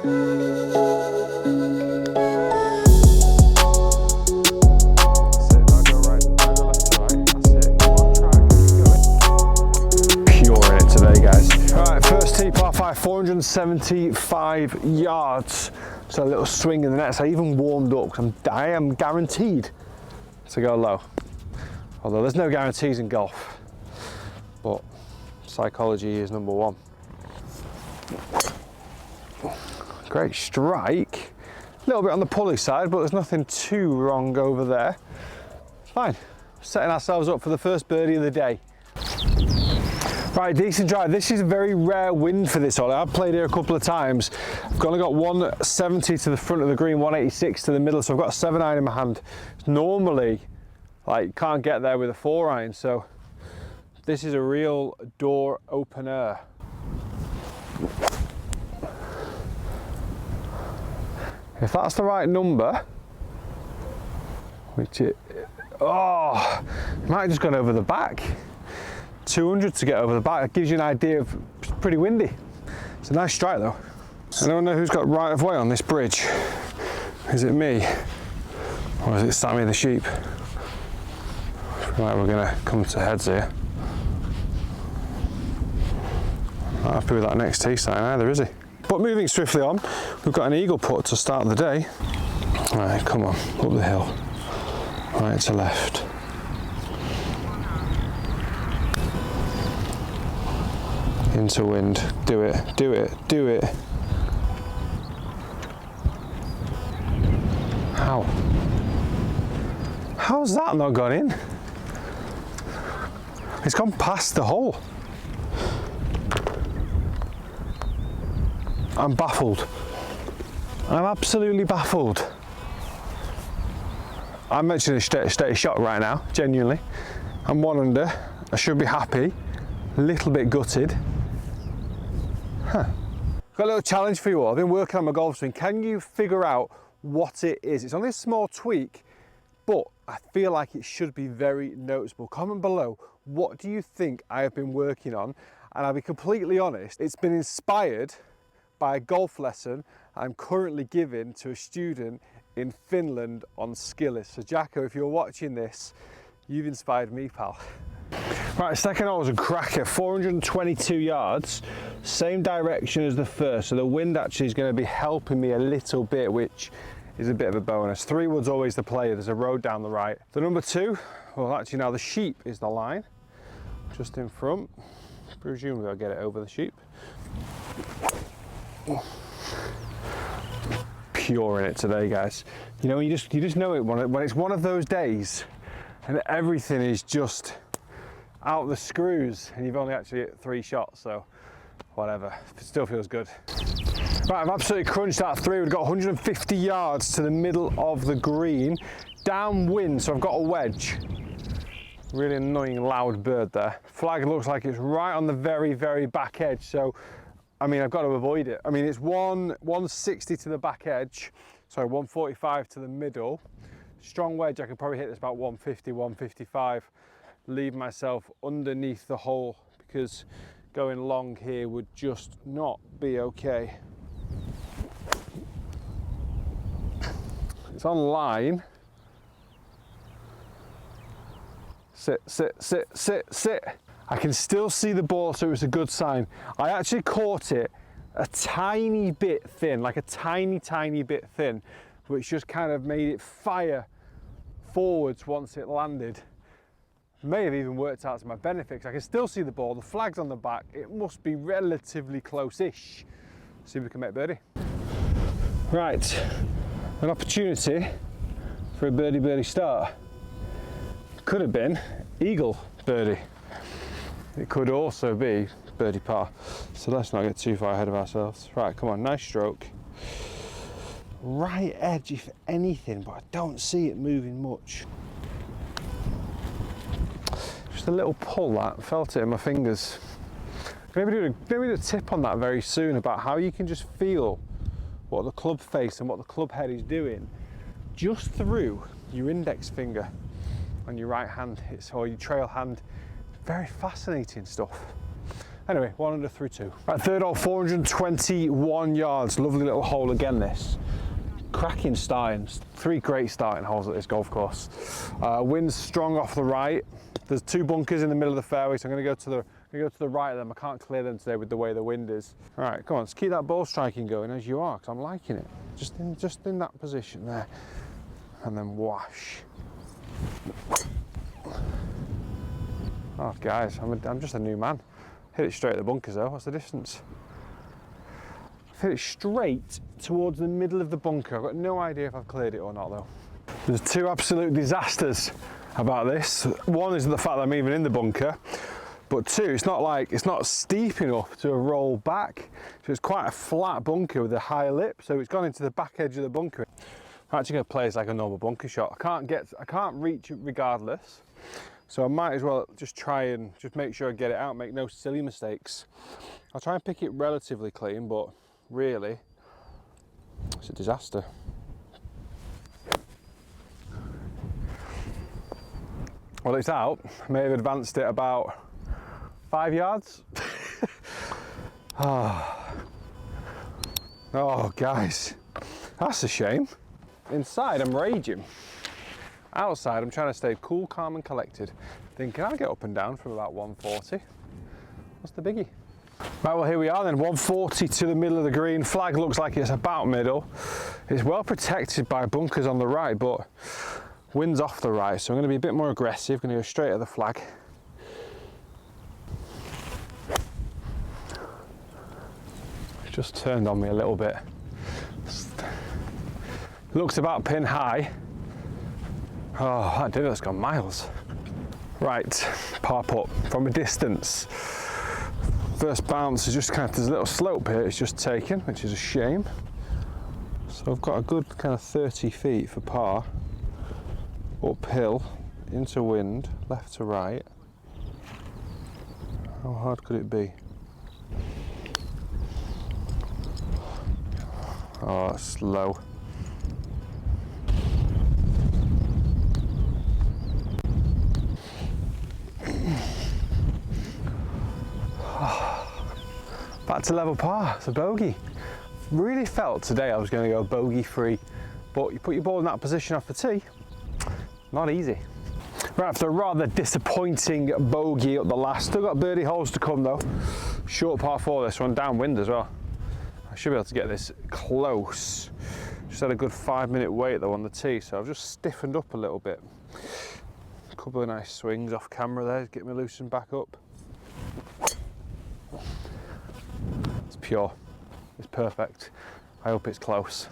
Pure in it today, guys. Right, first tee, par 5, 475 yards. So a little swing in the nets. I even warmed up because I am guaranteed to go low. Although there's no guarantees in golf, but psychology is number one. Great strike. A little bit on the pulley side, but there's nothing too wrong over there. Fine. Setting ourselves up for the first birdie of the day. Right, decent drive. This is a very rare wind for this hole. I've played here a couple of times. I've only got 170 to the front of the green, 186 to the middle, so I've got a 7-iron in my hand. Normally, like, can't get there with a 4-iron, so this is a real door opener. If that's the right number, which it, oh, it might have just gone over the back. 200 to get over the back. That gives you an idea of, it's pretty windy. It's a nice strike though. I don't know who's got right of way on this bridge. Is it me? Or is it Sammy the sheep? I feel like we're gonna come to heads here. Not happy with that next tee sign either, is he? But moving swiftly on, we've got an eagle putt to start the day. Right, come on, up the hill. Right to left. Into wind. Do it, do it, do it. How? How's that not gone in? It's gone past the hole. I'm baffled. I'm absolutely baffled. I'm actually a steady shot right now, genuinely. I'm 1 under. I should be happy. A little bit gutted. Huh. Got a little challenge for you all. I've been working on my golf swing. Can you figure out what it is? It's only a small tweak, but I feel like it should be very noticeable. Comment below, what do you think I have been working on? And I'll be completely honest, it's been inspired by a golf lesson I'm currently giving to a student in Finland on Skillet. So Jacko, if you're watching this, you've inspired me, pal. Right, second hole was a cracker, 422 yards, same direction as the first, so the wind actually is going to be helping me a little bit, which is a bit of a bonus. 3 wood's always the play. There's a road down the right. The number 2, well actually now the sheep is the line, just in front. Presumably I'll get it over the sheep. Pure in it today, guys. You know, you just know it when it's one of those days and everything is just out the screws and you've only actually hit 3 shots, so whatever, it still feels good. Right, I've absolutely crunched that through. We've got 150 yards to the middle of the green, downwind, so I've got a wedge. Really annoying loud bird there. Flag looks like it's right on the very, very back edge, so I mean, I've got to avoid it. I mean, it's 160 to the back edge, sorry, 145 to the middle. Strong wedge, I could probably hit this about 150, 155. Leave myself underneath the hole because going long here would just not be okay. It's on line. Sit, sit, sit, sit, sit. I can still see the ball, so it's a good sign. I actually caught it a tiny bit thin, like a tiny, tiny bit thin, which just kind of made it fire forwards once it landed. May have even worked out to my benefit, because I can still see the ball, the flag's on the back, it must be relatively close-ish. See if we can make birdie. Right, an opportunity for a birdie start. Could have been eagle birdie. It could also be birdie par. So let's not get too far ahead of ourselves. Right, come on, nice stroke. Right edge, if anything, but I don't see it moving much. Just a little pull that, felt it in my fingers. Maybe do a tip on that very soon about how you can just feel what the club face and what the club head is doing just through your index finger on your right hand, or your trail hand. Very fascinating stuff. Anyway, 1 under through 2. Right, third hole, 421 yards. Lovely little hole again, this. Cracking startings. 3 great starting holes at this golf course. Wind's strong off the right. There's 2 bunkers in the middle of the fairway, so I'm going to go to the right of them. I can't clear them today with the way the wind is. All right, come on, let's keep that ball striking going as you are, because I'm liking it. Just in that position there, and then whash. Oh, guys, I'm just a new man. Hit it straight at the bunkers though. What's the distance? I've hit it straight towards the middle of the bunker. I've got no idea if I've cleared it or not though. There's 2 absolute disasters about this. One is the fact that I'm even in the bunker, but 2, it's not steep enough to roll back. So it's quite a flat bunker with a high lip, so it's gone into the back edge of the bunker. I'm actually going to play this like a normal bunker shot. I can't reach it regardless, so I might as well just try and just make sure I get it out, make no silly mistakes. I'll try and pick it relatively clean, but really, it's a disaster. Well, it's out. I may have advanced it about 5 yards. Oh, guys, that's a shame. Inside, I'm raging. Outside, I'm trying to stay cool, calm, and collected. Thinking I'll get up and down from about 140. What's the biggie? Right, well, here we are then, 140 to the middle of the green. Flag looks like it's about middle. It's well protected by bunkers on the right, but wind's off the right, so I'm going to be a bit more aggressive. I'm going to go straight at the flag. It's just turned on me a little bit. Looks about pin high. Oh, that dinner's gone miles. Right, par putt from a distance. First bounce is just there's a little slope here, it's just taken, which is a shame. So I've got a good kind of 30 feet for par. Uphill, into wind, left to right. How hard could it be? Oh, it's low. Back to level par, it's a bogey. Really felt today I was going to go bogey free, but you put your ball in that position off the tee, not easy. Right, after a rather disappointing bogey up the last, still got birdie holes to come though. Short par 4 this one, downwind as well. I should be able to get this close. Just had a good 5-minute wait though on the tee, so I've just stiffened up a little bit. A couple of nice swings off camera there, get me loosened back up. It's pure, it's perfect. I hope it's close.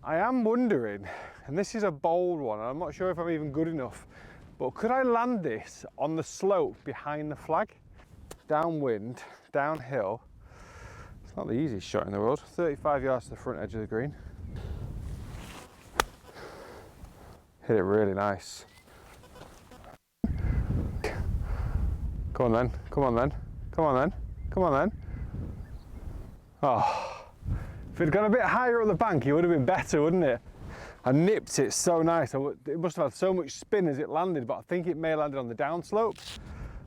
I am wondering, and this is a bold one, and I'm not sure if I'm even good enough, but could I land this on the slope behind the flag? Downwind, downhill. It's not the easiest shot in the world. 35 yards to the front edge of the green. Hit it really nice. Come on then, come on then, come on then, come on then. Oh, if it had gone a bit higher up the bank, it would have been better, wouldn't it? I nipped it so nice. It must have had so much spin as it landed, but I think it may have landed on the downslope.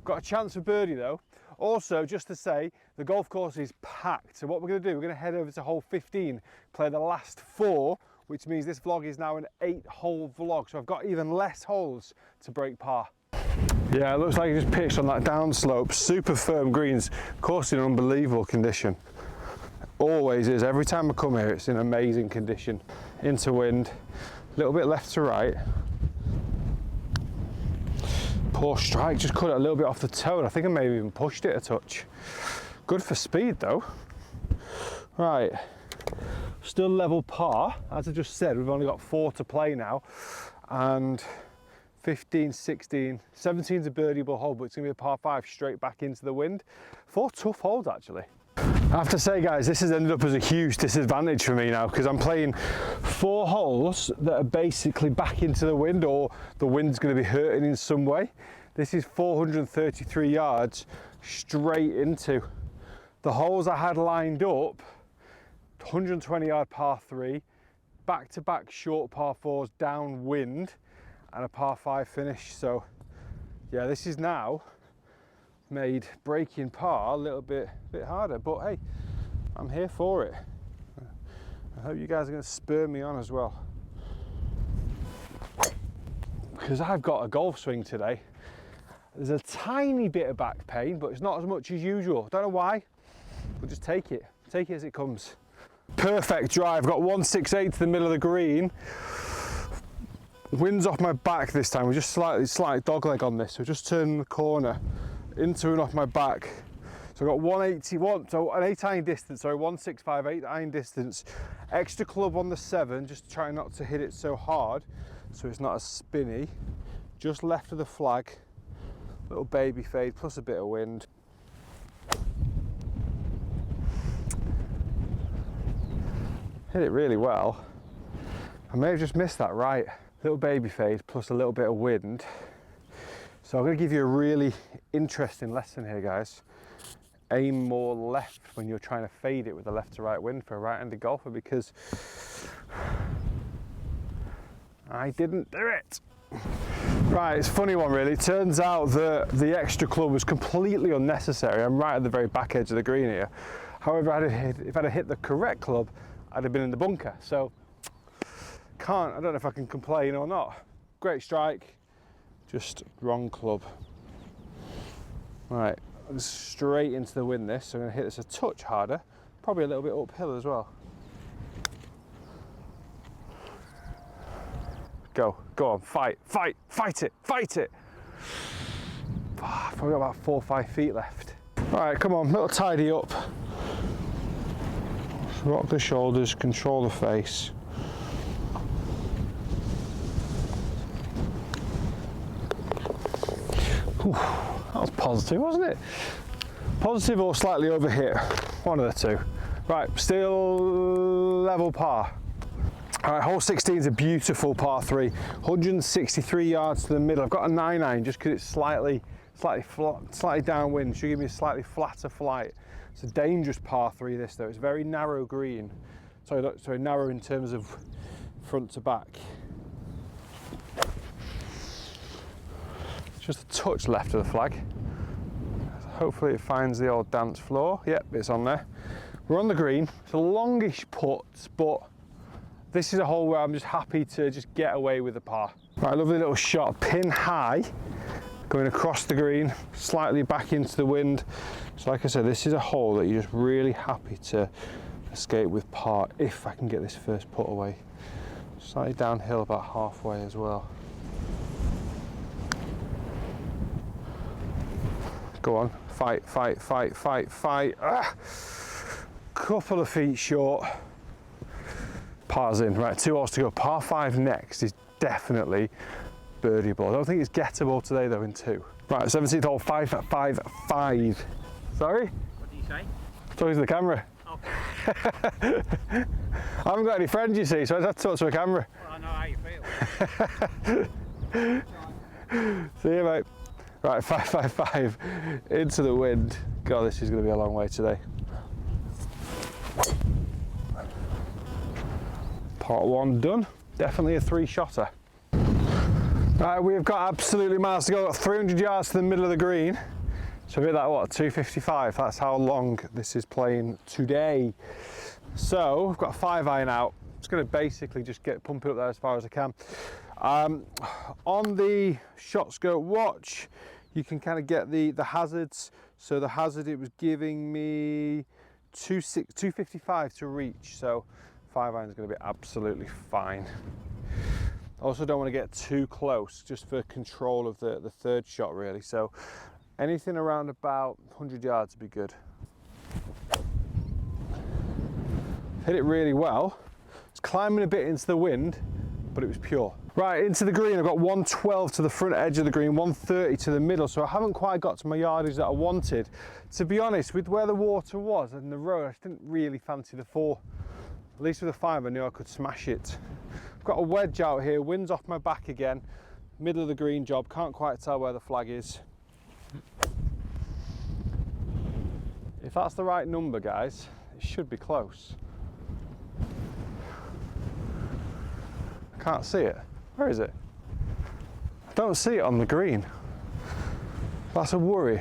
Got a chance for birdie though. Also, just to say, the golf course is packed. So what we're going to do, we're going to head over to hole 15, play the last 4, which means this vlog is now an 8-hole vlog. So I've got even less holes to break par. Yeah, it looks like it just pitched on that downslope. Super firm greens, course in unbelievable condition. Always is. Every time I come here, it's in amazing condition. Into wind, a little bit left to right. Poor strike, just cut it a little bit off the toe, and I think I may have even pushed it a touch. Good for speed though. Right, still level par. As I just said, we've only got 4 to play now, and 15, 16, 17's a birdieable hole, but it's going to be a par 5 straight back into the wind. 4 tough holes actually. I have to say guys, this has ended up as a huge disadvantage for me now, because I'm playing 4 holes that are basically back into the wind, or the wind's going to be hurting in some way. This is 433 yards straight into. The holes I had lined up, 120 yard par 3, back-to-back short par 4s downwind, and a par 5 finish. So yeah, this is now made breaking par a little bit harder, but hey, I'm here for it. I hope you guys are going to spur me on as well, because I've got a golf swing today. There's a tiny bit of back pain, but it's not as much as usual. Don't know why, but just take it as it comes. Perfect drive, got 168 to the middle of the green. Wind's off my back this time. We're just slightly dogleg on this, so just turning the corner into and off my back. So I've got 181, so an 8 iron distance, sorry, 165, 8 iron distance. Extra club on the 7, just trying not to hit it so hard, so it's not as spinny. Just left of the flag, little baby fade, plus a bit of wind. Hit it really well. I may have just missed that right. Little baby fade, plus a little bit of wind. So I'm gonna give you a really interesting lesson here, guys. Aim more left when you're trying to fade it with a left to right wind for a right-handed golfer, because I didn't do it. Right, it's a funny one really. Turns out that the extra club was completely unnecessary. I'm right at the very back edge of the green here. However, if I'd have hit the correct club, I'd have been in the bunker. So, I don't know if I can complain or not. Great strike, just wrong club. Right, straight into the wind this, so I'm going to hit this a touch harder, probably a little bit uphill as well. Go on, fight it. I've probably got about 4 or 5 feet left. Right, come on, little tidy up. Rock the shoulders, control the face. Whew, that was positive, wasn't it? Positive or slightly overhit, one of the two. Right, still level par. All right, hole 16 is a beautiful par 3, 163 yards to the middle. I've got a 9 iron just because it's slightly downwind, should give me a slightly flatter flight. It's a dangerous par 3 this though. It's very narrow green. Sorry, narrow in terms of front to back. Just a touch left of the flag. Hopefully it finds the old dance floor. Yep, it's on there. We're on the green. It's a longish putt, but this is a hole where I'm just happy to just get away with the par. Right, lovely little shot, pin high, going across the green, slightly back into the wind. So like I said, this is a hole that you're just really happy to escape with par if I can get this first putt away. Slightly downhill about halfway as well. Go on, fight. Ah! Couple of feet short. Par's in. Right, 2 holes to go. Par 5 next is definitely birdieable. I don't think it's gettable today though in 2. Right, 17th hole, 5. Sorry? What did you say? Talking to the camera. Oh. I haven't got any friends, you see, so I just have to talk to a camera. Well, I know how you feel. See you, mate. Right, 5 into the wind. God, this is going to be a long way today. Part 1 done. Definitely a 3-shotter. Right, we've got absolutely miles to go. Got 300 yards to the middle of the green. So a bit like what, 255. That's how long this is playing today. So we've got a 5 iron out. Just going to basically just pump it up there as far as I can. On the shot scope watch, you can kind of get the hazards. So the hazard, it was giving me 255 to reach. So 5 iron is going to be absolutely fine. I also don't want to get too close, just for control of the third shot really. So anything around about 100 yards would be good. Hit it really well. It's climbing a bit into the wind, but it was pure. Right, into the green, I've got 112 to the front edge of the green, 130 to the middle, so I haven't quite got to my yardage that I wanted. To be honest, with where the water was and the road, I just didn't really fancy the 4. At least with a 5, I knew I could smash it. I've got a wedge out here, wind's off my back again, middle of the green job, can't quite tell where the flag is. If that's the right number, guys, it should be close. I can't see it. Where is it? I don't see it on the green. That's a worry.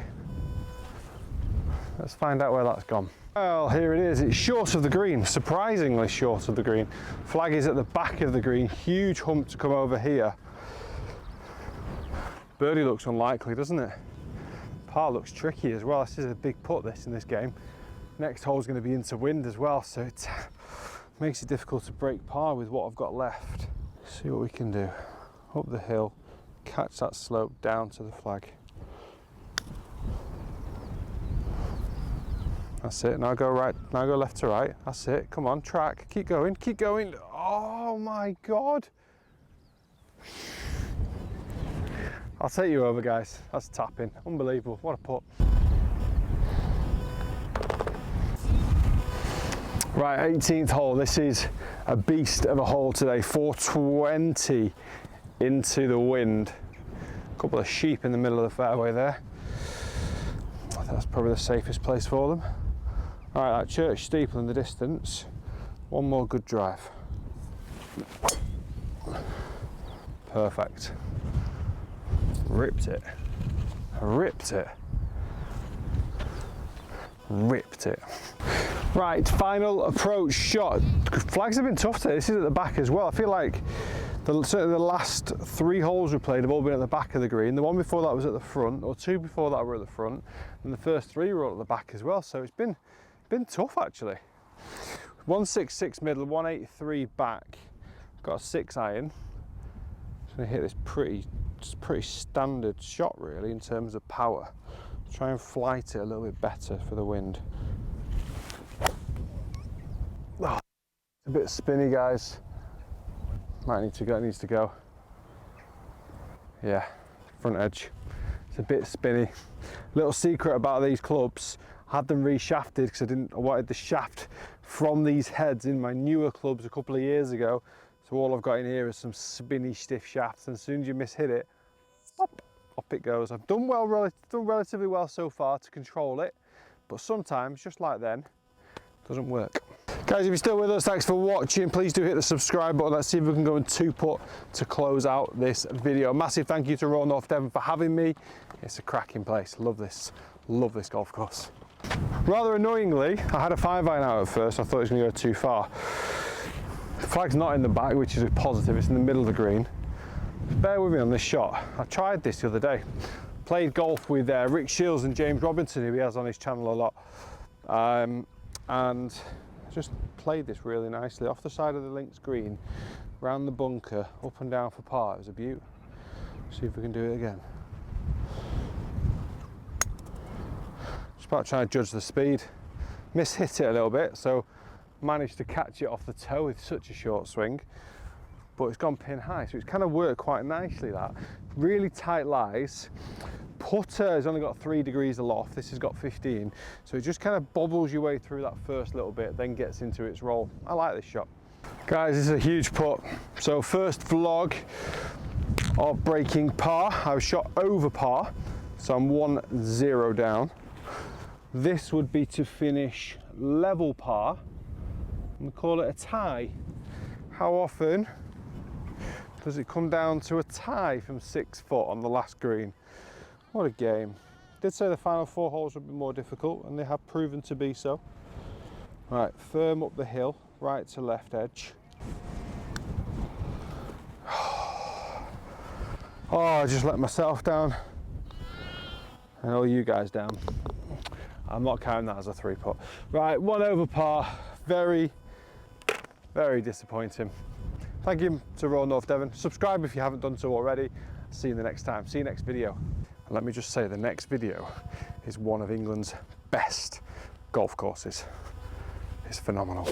Let's find out where that's gone. Well, here it is. It's short of the green, surprisingly short of the green. Flag is at the back of the green, huge hump to come over here. Birdie looks unlikely, doesn't it? Par looks tricky as well. This is a big putt, this, in this game. Next hole is going to be into wind as well, so it makes it difficult to break par with what I've got left. See what we can do. Up the hill, catch that slope down to the flag. That's it. Now go right. Now go left to right. That's it. Come on, track. Keep going. Keep going. Oh my God. I'll take you over, guys. That's tapping. Unbelievable. What a putt. Right, 18th hole. This is a beast of a hole today. 420 into the wind. A couple of sheep in the middle of the fairway there. I think that's probably the safest place for them. All right, that church steeple in the distance. One more good drive. Perfect. Ripped it. Ripped it. Ripped it. Right, final approach shot. Flags have been tough today. This is at the back as well. I feel like certainly the last 3 holes we played have all been at the back of the green. The one before that was at the front, or 2 before that were at the front, and the first 3 were at the back as well. So it's been tough actually. 166 middle, 183 back. Got a 6 iron. Just gonna hit this pretty standard shot really in terms of power. Try and flight it a little bit better for the wind. Oh, it's a bit spinny, guys. Might need to go. It needs to go. Yeah, front edge. It's a bit spinny. Little secret about these clubs. I had them reshafted because I wanted the shaft from these heads in my newer clubs a couple of years ago. So all I've got in here is some spinny, stiff shafts, and as soon as you mishit it, up it goes. I've done relatively well so far to control it, but sometimes, just like then, it doesn't work. Guys, if you're still with us, thanks for watching. Please do hit the subscribe button. Let's see if we can go in 2-putt to close out this video. Massive thank you to Royal North Devon for having me. It's a cracking place. Love this golf course. Rather annoyingly, I had a 5-iron out at first. I thought it was going to go too far. The flag's not in the back, which is a positive. It's in the middle of the green. Bear with me on this shot. I tried this the other day. Played golf with Rick Shields and James Robinson, who he has on his channel a lot. And just played this really nicely off the side of the links green, round the bunker, up and down for par. It was a beaut. See if we can do it again. Just about trying to judge the speed. Mishit it a little bit, so managed to catch it off the toe with such a short swing, but it's gone pin high, so it's kind of worked quite nicely. That really tight lies. Putter has only got 3 degrees aloft, this has got 15, so it just kind of bobbles your way through that first little bit, then gets into its roll. I like this shot. Guys, this is a huge putt. So first vlog of breaking par. I was shot over par, so I'm 1-0 down. This would be to finish level par, and we call it a tie. How often does it come down to a tie from 6 foot on the last green? What a game. Did say the final 4 holes would be more difficult, and they have proven to be so. Right, firm up the hill, right to left edge. Oh, I just let myself down and all you guys down. I'm not counting that as a 3-putt. Right, 1 over par. Very, very disappointing. Thank you to Royal North Devon. Subscribe if you haven't done so already. See you in the next time. See you next video. And let me just say, the next video is one of England's best golf courses. It's phenomenal.